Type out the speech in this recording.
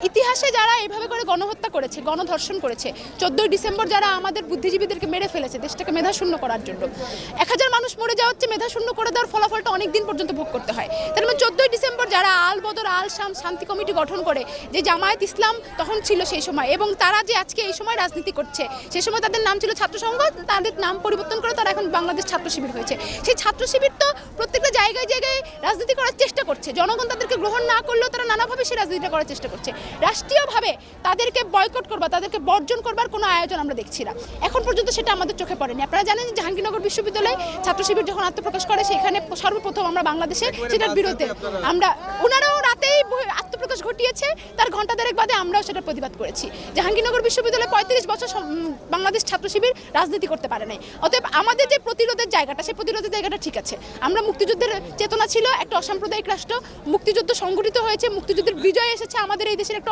ইতিহাসে যারা এইভাবে করে গণহত্যা করেছে, গণধর্ষণ করেছে, 14ই ডিসেম্বর যারা আমাদের বুদ্ধিজীবীদেরকে মেরে ফেলেছে দেশটাকে মেধাশূন্য করার জন্য, 1000 মানুষ মরে যাওয়া হচ্ছে, মেধাশূন্য করে দেওয়ার ফলাফলটা অনেক দিন পর্যন্ত ভোগ করতে হয়। তার মানে 14ই ডিসেম্বর যারা আল বদর আল শাম শান্তি কমিটি গঠন করে, যে জামায়াত ইসলাম তখন ছিল সেই সময়, এবং তারা যে আজকে এই সময় রাজনীতি করছে, সেই সময় তাদের নাম ছিল ছাত্র সংঘ, তাদের নাম পরিবর্তন করে তারা এখন বাংলাদেশ ছাত্র শিবির হয়েছে। সেই ছাত্র শিবির তো প্রত্যেকটা জায়গায় জায়গায় রাজনীতি করার চেষ্টা করছে, জনগণ তাদেরকে গ্রহণ না করলেও তারা নানাভাবে সেই রাজনীতিটা করার চেষ্টা করছে। রাষ্ট্রীয়ভাবে তাদেরকে বয়কট করবা, তাদেরকে বর্জন করবার কোনো আয়োজন আমরা দেখছি না, এখন পর্যন্ত সেটা আমাদের চোখে পড়েনি। আপনারা জানেন যে জাহাঙ্গীরনগর বিশ্ববিদ্যালয়ে ছাত্র শিবির যখন আত্মপ্রকাশ করে, সেখানে সর্বপ্রথম আমরা বাংলাদেশে সেটার বিরুদ্ধে ওনারাও রাতেই আত্মপ্রকাশ ঘটিয়েছে, তার ঘন্টা দেড়েক বাদে আমরাও সেটা প্রতিবাদ করেছি। জাহাঙ্গীরনগর বিশ্ববিদ্যালয়ে 35 বছর বাংলাদেশ ছাত্র শিবির রাজনীতি করতে পারে নাই। অতএব আমাদের যে প্রতিরোধের জায়গাটা, সেই প্রতিরোধের জায়গাটা ঠিক আছে। আমরা মুক্তিযুদ্ধের চেতনা ছিল একটা অসাম্প্রদায়িক রাষ্ট্র, মুক্তিযুদ্ধ সংগঠিত হয়েছে, মুক্তিযুদ্ধের বিজয় এসেছে, আমাদের এই দেশের একটা